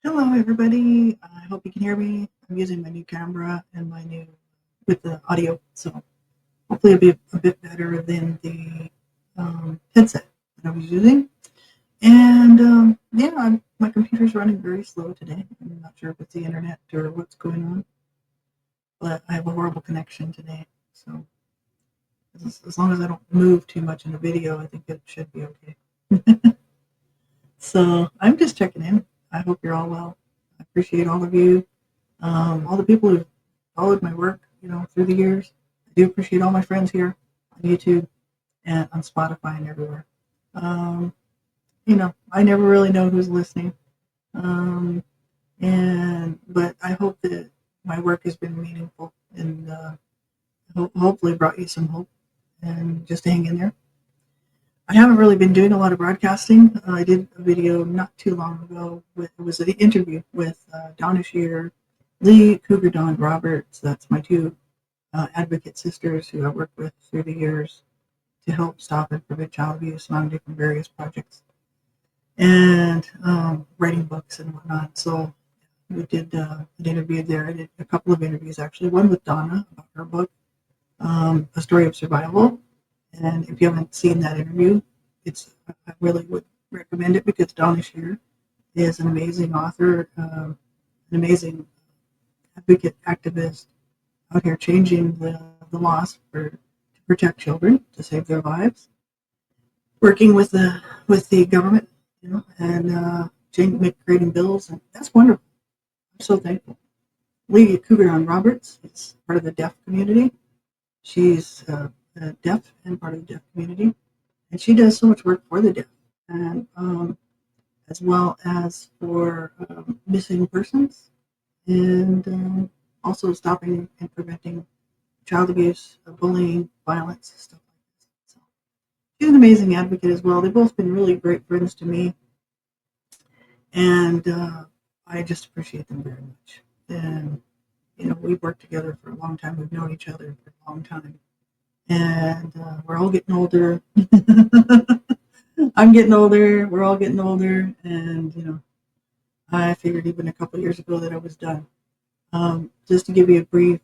Hello, everybody. I hope you can hear me. I'm using my new camera and my new with the audio, so hopefully it'll be a bit better than the headset that I was using. And yeah, my computer's running very slow today. I'm not sure if it's the internet or what's going on, but I have a horrible connection today. So as long as I don't move too much in the video, I think it should be okay. So I'm just checking in. I hope you're all well. I appreciate all of you. All the people who've followed my work, through the years. I do appreciate all my friends here on YouTube and on Spotify and everywhere. Um, I never really know who's listening, um, but I hope that my work has been meaningful and hopefully brought you some hope and just hang in there. I haven't really been doing a lot of broadcasting. I did a video not too long ago. It was an interview with Donna Shear, Lee Cougar Dawn Roberts. That's my two advocate sisters who I've worked with through the years to help stop and prevent child abuse on different various projects and writing books and whatnot. So we did an interview there. I did a couple of interviews actually. One with Donna about her book, A Story of Survival. And if you haven't seen that interview, I really would recommend it because Donna Shear is an amazing author, an amazing advocate, activist out here changing the laws to protect children, to save their lives, working with the government, and creating bills, and that's wonderful. I'm so thankful. Lee Cougar Roberts is part of the deaf community. She's deaf and part of the deaf community, and she does so much work for the deaf, and as well as for missing persons, and also stopping and preventing child abuse, bullying, violence, stuff like this. So she's an amazing advocate as well. They've both been really great friends to me, and I just appreciate them very much. And we've worked together for a long time. We've known each other for a long time, and we're all getting older. I'm getting older. We're all getting older, and I figured even a couple of years ago that I was done. Just to give you a brief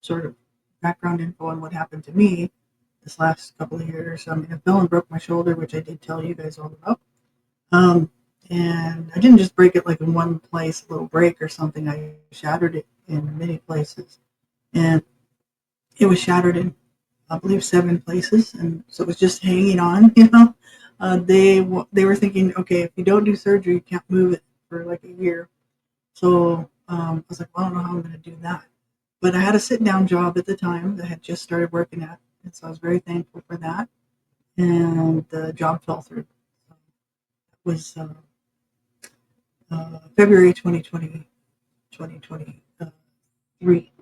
sort of background info on what happened to me this last couple of years. I fell and broke my shoulder, which I did tell you guys all about. Um, and I didn't just break it like in one place, a little break or something. I shattered it in many places, and it was shattered in, I believe, 7 places, and so it was just hanging on. They were thinking, okay, if you don't do surgery, you can't move it for like a year. So I was like, well, I don't know how I'm going to do that. But I had a sit-down job at the time that I had just started working at, and so I was very thankful for that. And the job fell through. So it was February 2023.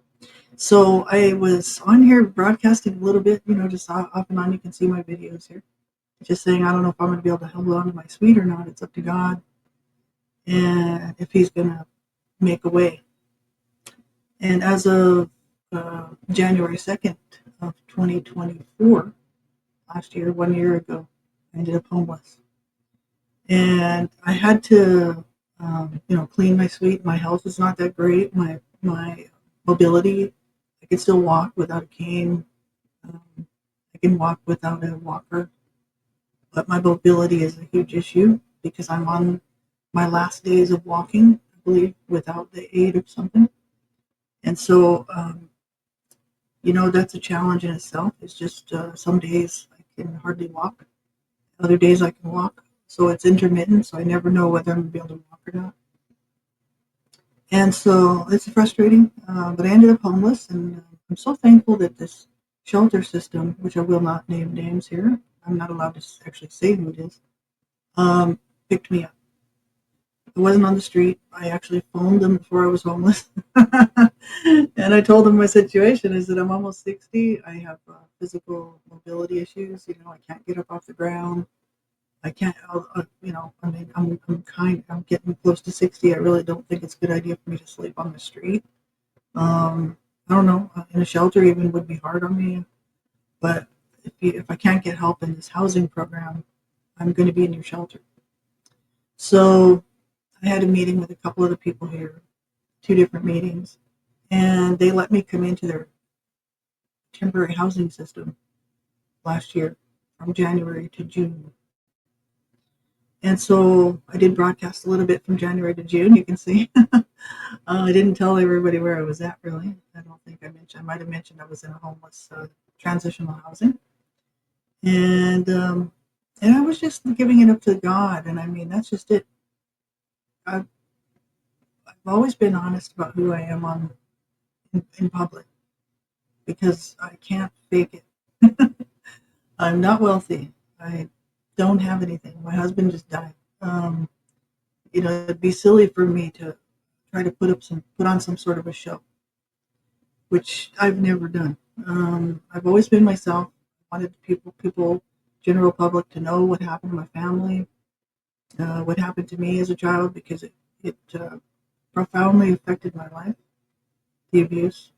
So I was on here broadcasting a little bit, just off and on. You can see my videos here. Just saying, I don't know if I'm going to be able to hold on to my sweet or not. It's up to God, and if He's going to make a way. And as of January 2nd of 2024, last year, 1 year ago, I ended up homeless. And I had to, clean my suite. My health is not that great. My mobility, I can still walk without a cane. I can walk without a walker. But my mobility is a huge issue because I'm on my last days of walking, I believe, without the aid of something. And so, that's a challenge in itself. It's just some days I can hardly walk. Other days I can walk. So it's intermittent, so I never know whether I'm going to be able to walk or not. And so it's frustrating, but I ended up homeless, and I'm so thankful that this shelter system, which I will not name names here, I'm not allowed to actually say who it is, picked me up. I wasn't on the street. I actually phoned them before I was homeless. And I told them my situation. I said, I'm almost 60. I have physical mobility issues. I can't get up off the ground. I can't, I'm getting close to 60. I really don't think it's a good idea for me to sleep on the street. I don't know, in a shelter even would be hard on me. But if I can't get help in this housing program, I'm going to be in your shelter. So I had a meeting with a couple of the people here, two different meetings, and they let me come into their temporary housing system last year from January to June. And so I did broadcast a little bit from January to June. You can see. I didn't tell everybody where I was at, really. I don't think I mentioned. I might have mentioned I was in a homeless transitional housing, and I was just giving it up to God. And I mean, that's just it. I've, I've always been honest about who I am in public because I can't fake it. I'm not wealthy. I don't have anything. My husband just died. It'd be silly for me to try to put on some sort of a show, which I've never done. I've always been myself. I wanted people, general public, to know what happened to my family, what happened to me as a child, because it profoundly affected my life, the abuse.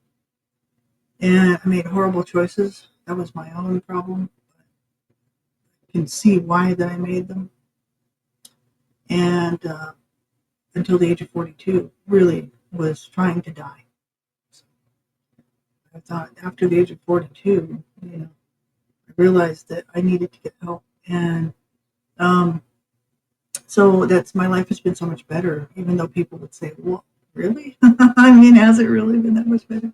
And I made horrible choices. That was my own problem. I can see why that I made them. And until the age of 42, really was trying to die. So I thought after the age of 42, I realized that I needed to get help. And so that's my life has been so much better, even though people would say, well, really? I mean, has it really been that much better?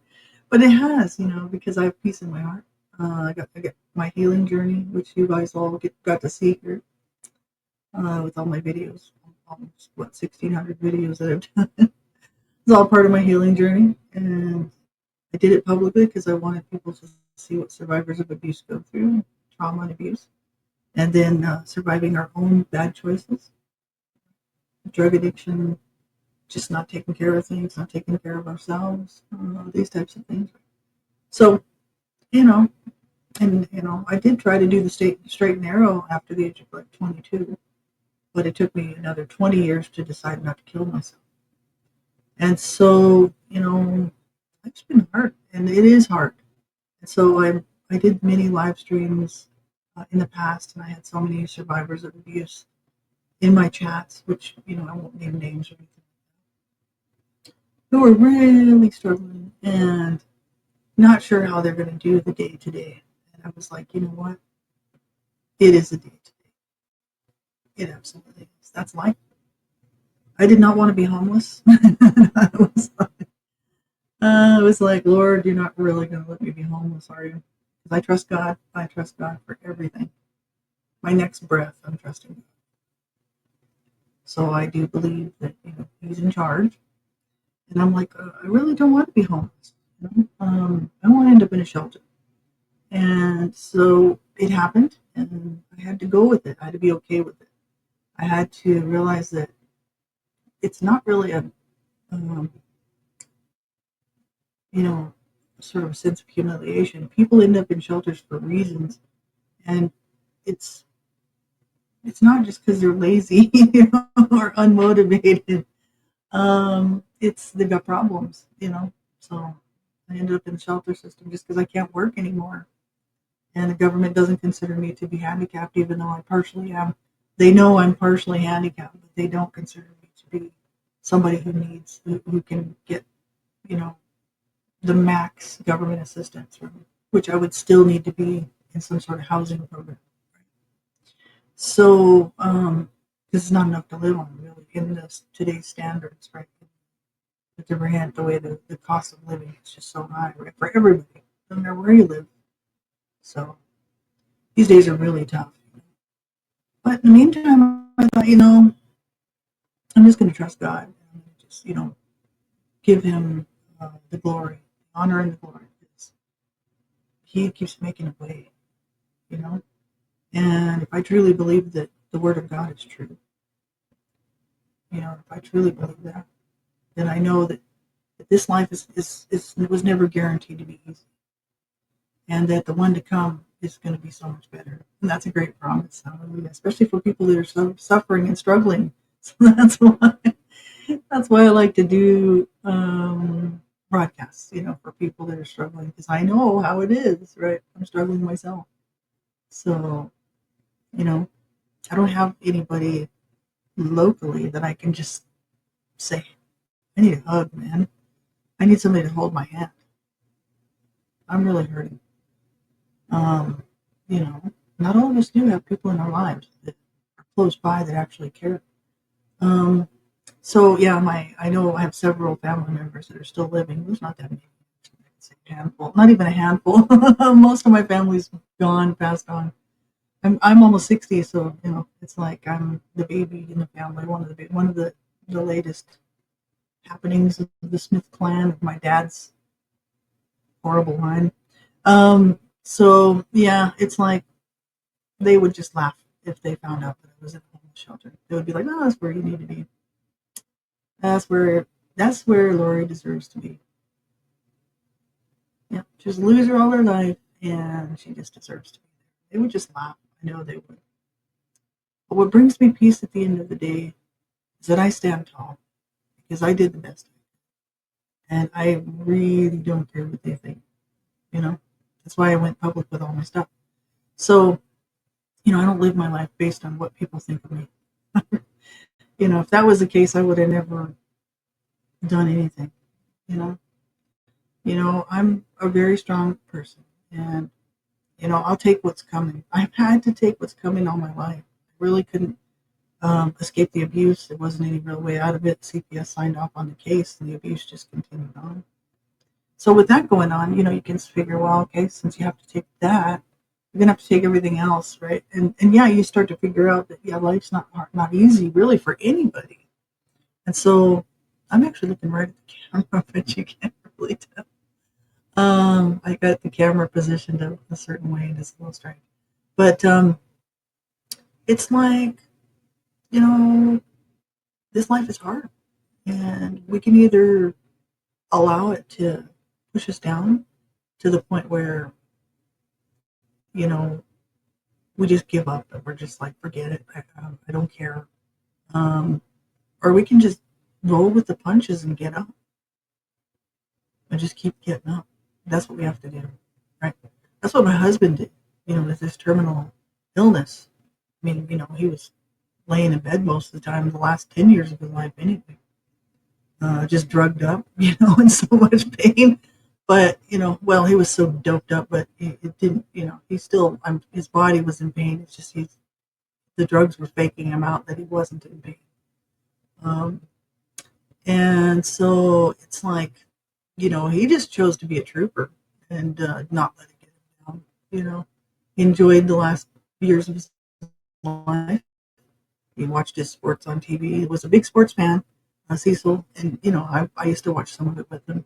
But it has, because I have peace in my heart. I got my healing journey, which you guys all got to see here with all my videos, almost 1,600 videos that I've done. It's all part of my healing journey, and I did it publicly because I wanted people to see what survivors of abuse go through, trauma and abuse, and then surviving our own bad choices, drug addiction, just not taking care of things, not taking care of ourselves, these types of things. So, I did try to do the straight and narrow after the age of like 22, but it took me another 20 years to decide not to kill myself. And so, it's been hard, and it is hard. And so I did many live streams in the past, and I had so many survivors of abuse in my chats, which, I won't name names or anything, who were really struggling and not sure how they're going to do the day to day. And I was like, you know what? It is a day to day. It absolutely is. That's life. I did not want to be homeless. I was like, Lord, you're not really going to let me be homeless, are you? Because I trust God. I trust God for everything. My next breath, I'm trusting God. So I do believe that He's in charge. And I'm like, I really don't want to be homeless. I don't want to end up in a shelter. And so it happened, and I had to go with it. I had to be okay with it. I had to realize that it's not really a sort of a sense of humiliation. People end up in shelters for reasons, and it's not just because they're lazy or unmotivated. They've got problems, So I ended up in the shelter system just because I can't work anymore, and the government doesn't consider me to be handicapped, even though I partially am. They know I'm partially handicapped, but they don't consider me to be somebody who can get, the max government assistance, which I would still need to be in some sort of housing program. So, this is not enough to live on, really, in today's standards, right? The way the cost of living is just so high, right, for everybody, no matter where you live. So, these days are really tough. But in the meantime, I thought, I'm just going to trust God and just, give Him the glory, the honor, and the glory. Because He keeps making a way, And if I truly believe that the Word of God is true, if I truly believe that, then I know that this life was never guaranteed to be easy, and that the one to come is going to be so much better. And that's a great promise, especially for people that are suffering and struggling. So that's why I like to do broadcasts, for people that are struggling, because I know how it is, right? I'm struggling myself. So, I don't have anybody locally that I can just say, I need a hug, man. I need somebody to hold my hand. I'm really hurting. Um, you know, not all of us do have people in our lives that are close by that actually care. Um, so yeah, I know I have several family members that are still living. There's not that many. I can say a handful, not even a handful. Most of my family's gone, passed on. I'm almost 60, so it's like I'm the baby in the family. One of the latest happenings of the Smith clan of my dad's horrible line. So yeah, it's like they would just laugh if they found out that I was in a homeless shelter. They would be like, "Oh, that's where you need to be. That's where Lori deserves to be." Yeah, she was a loser all her life, and she just deserves to be there. They would just laugh. I know they would. But what brings me peace at the end of the day is that I stand tall because I did the best, and I really don't care what they think. You know, that's why I went public with all my stuff. So I don't live my life based on what people think of me. If that was the case, I would have never done anything. You know, I'm a very strong person, and I'll take what's coming. I've had to take what's coming all my life. I really couldn't escape the abuse. There wasn't any real way out of it. CPS signed off on the case, and the abuse just continued on. So with that going on, you can figure, well, okay, since you have to take that, you're gonna have to take everything else, right? And yeah, you start to figure out that yeah, life's not hard, not easy, really, for anybody. And so I'm actually looking right at the camera, but you can't really tell. I got the camera positioned a certain way, and it's a little strange. But it's like you know, this life is hard, and we can either allow it to push us down to the point where you know we just give up and we're just like, forget it, I don't care. Um, or we can just roll with the punches and get up and just keep getting up. That's what we have to do, right? That's what my husband did, with his terminal illness. I mean, he was laying in bed most of the time the last 10 years of his life anyway, just drugged up, in so much pain. But, well, he was so doped up, but it didn't, he still, his body was in pain. It's just the drugs were faking him out that he wasn't in pain. Um, and so it's like, he just chose to be a trooper and not let it get him down. He enjoyed the last years of his life. He watched his sports on TV. He was a big sports fan, Cecil, and I used to watch some of it with him.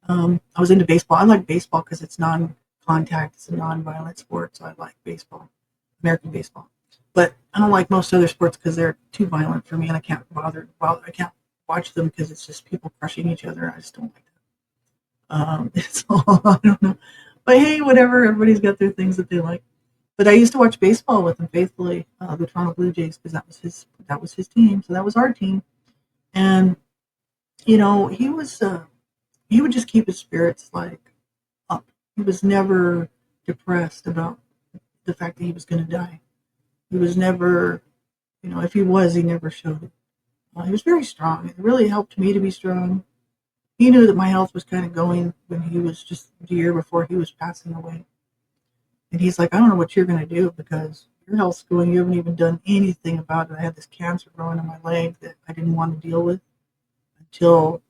I was into baseball. I like baseball because it's non-contact, it's a non-violent sport, so I like baseball, American baseball. But I don't like most other sports because they're too violent for me, and I can't bother. Well, I can't watch them because it's just people crushing each other. I just don't like that. So I don't know, but hey, whatever. Everybody's got their things that they like. But I used to watch baseball with him faithfully, the Toronto Blue Jays, because that was his team. So that was our team, and he would just keep his spirits like up. He was never depressed about the fact that he was going to die. He was never, if he was, he never showed it. He was very strong. It really helped me to be strong. He knew that my health was kind of going when he was just the year before he was passing away. And he's like, I don't know what you're going to do because your health's going. You haven't even done anything about it. I had this cancer growing in my leg that I didn't want to deal with until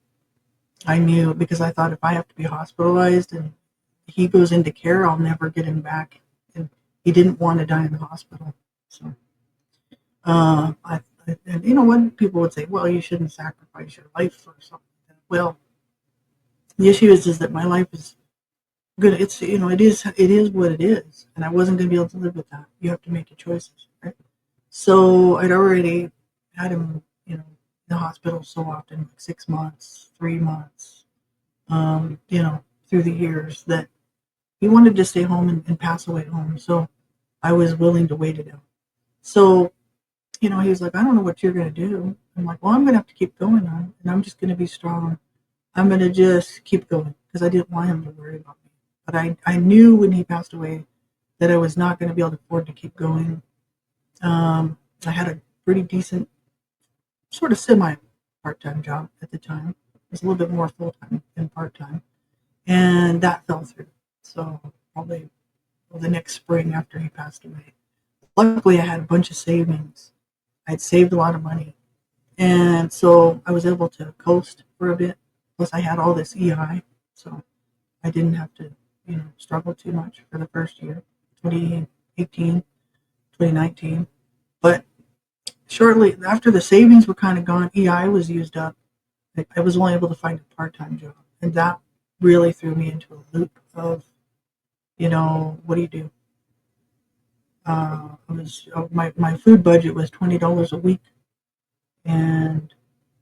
I knew, because I thought if I have to be hospitalized and he goes into care, I'll never get him back. And he didn't want to die in the hospital. So, and you know what? People would say, well, you shouldn't sacrifice your life for something like that. Well, the issue is that my life is good. It is what it is. And I wasn't going to be able to live with that. You have to make your choices, right? So I'd already had him, in the hospital so often, like 6 months, 3 months, through the years that he wanted to stay home and pass away at home. So I was willing to wait it out. So, he was like, I don't know what you're going to do. I'm like, well, I'm going to have to keep going on and I'm just going to be strong. I'm going to just keep going because I didn't want him to worry about me. But I knew when he passed away that I was not going to be able to afford to keep going. I had a pretty decent, sort of semi part-time job at the time. It was a little bit more full-time than part-time, and that fell through. So probably the next spring after he passed away. Luckily, I had a bunch of savings. I'd saved a lot of money, and so I was able to coast for a bit. Plus, I had all this EI, so I didn't have to, struggle too much for the first year, 2018, 2019. But shortly after the savings were kind of gone, EI was used up. I was only able to find a part-time job, and that really threw me into a loop of, what do you do? My food budget was $20 a week, and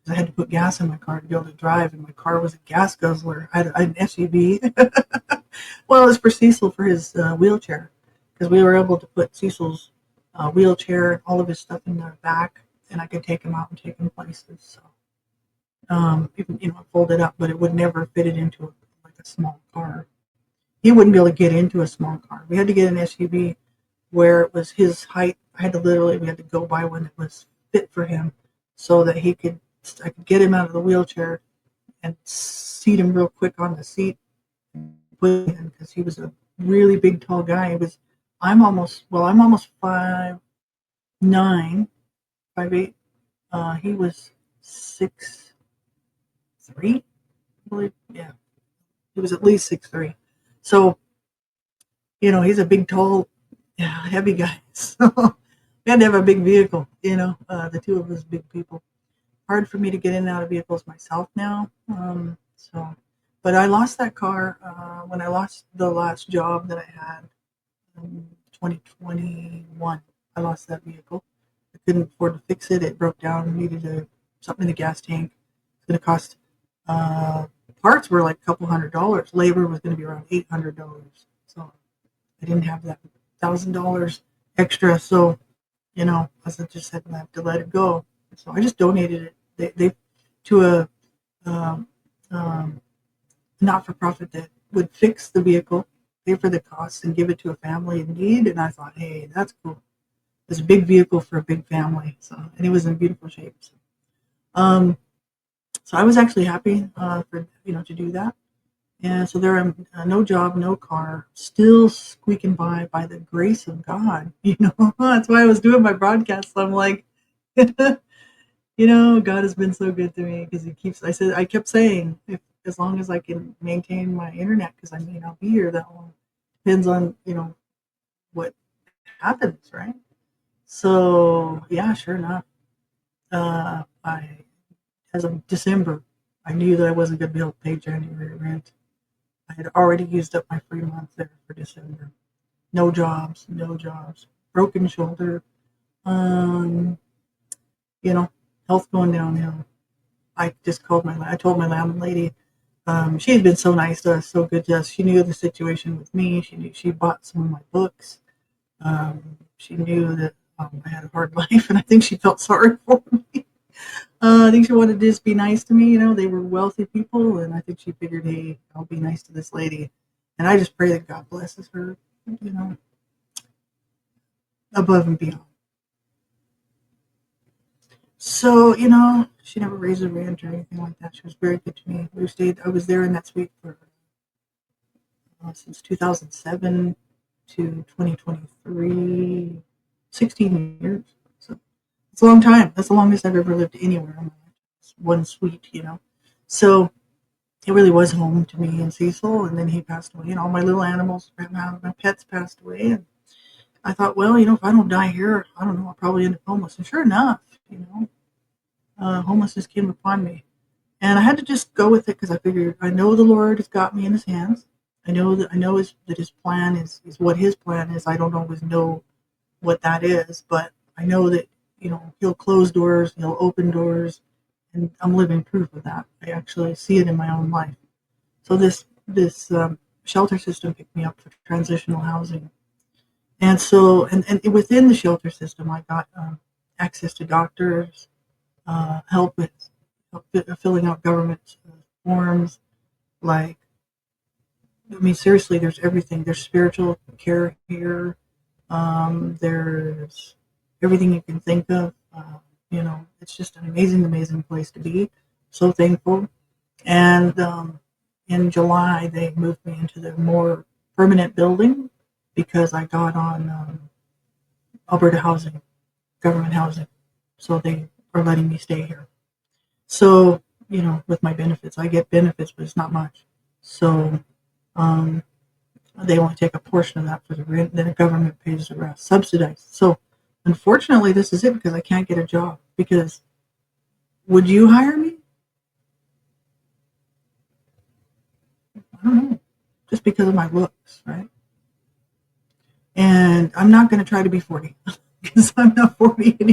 I had to put gas in my car to be able to drive, and my car was a gas guzzler. I had an SUV. Well, it was for Cecil for his wheelchair, because we were able to put Cecil's wheelchair and all of his stuff in the back, and I could take him out and take him places. So, even fold it up, but it would never fit it into like a small car. He wouldn't be able to get into a small car. We had to get an SUV where it was his height. We had to go buy one that was fit for him, so that I could get him out of the wheelchair and seat him real quick on the seat, because he was a really big, tall guy. I'm almost 5'9", 5'8". He was 6'3", I believe. Yeah, he was at least 6'3". So, he's a big, tall, heavy guy. So we had to have a big vehicle. The two of us big people. Hard for me to get in and out of vehicles myself now. But I lost that car when I lost the last job that I had in 2021. I lost that vehicle. I couldn't afford to fix it. It broke down. Needed something in the gas tank. It's going to cost. Parts were like a couple $100. Labor was going to be around $800. So I didn't have that $1,000 extra. So as I just said, I have to let it go. So I just donated it. They to a not-for-profit that would fix the vehicle, pay for the costs, and give it to a family in need. And I thought, hey, that's cool. It's a big vehicle for a big family. And it was in beautiful shape. So I was actually happy for to do that. And so there I'm no job, no car, still squeaking by the grace of God. That's why I was doing my broadcast. I'm like, God has been so good to me, because I kept saying, as long as I can maintain my internet, because I may not be here that long, depends on, what happens, right? So yeah, sure enough, as of December, I knew that I wasn't going to be able to pay January rent. I had already used up my free month there for December. No jobs, broken shoulder, health going downhill. I told my landlady, she had been so nice to us, so good to us. She knew the situation with me. She bought some of my books. She knew that I had a hard life, and I think she felt sorry for me. I think she wanted to just be nice to me. They were wealthy people, and I think she figured, hey, I'll be nice to this lady. And I just pray that God blesses her, above and beyond. So, she never raised her rent or anything like that. She was very good to me. I was there in that suite for since 2007 to 2023, 16 years. So it's a long time. That's the longest I've ever lived anywhere in my life. It's one suite, So it really was home to me and Cecil. And then he passed away, and all my little animals, my pets passed away. And I thought, well, if I don't die here, I don't know, I'll probably end up homeless. And sure enough, homelessness came upon me. And I had to just go with it, because I figured, I know the Lord has got me in his hands. I know that his plan is what his plan is. I don't always know what that is, but I know that, he'll close doors, he'll open doors, and I'm living proof of that. I actually see it in my own life. So this shelter system picked me up for transitional housing. And so, and within the shelter system, I got access to doctors, help with filling out government forms. Seriously, there's everything. There's spiritual care here. There's everything you can think of. it's just an amazing, amazing place to be. So thankful. And in July, they moved me into the more permanent building because I got on Alberta housing, government housing. So they are letting me stay here. So, with my benefits, I get benefits, but it's not much. So um, they only take a portion of that for the rent, then the government pays the rest, subsidized. So unfortunately, this is it because I can't get a job. Because would you hire me? I don't know. Just because of my looks, right? And I'm not going to try to be 40 because I'm not 40 anymore.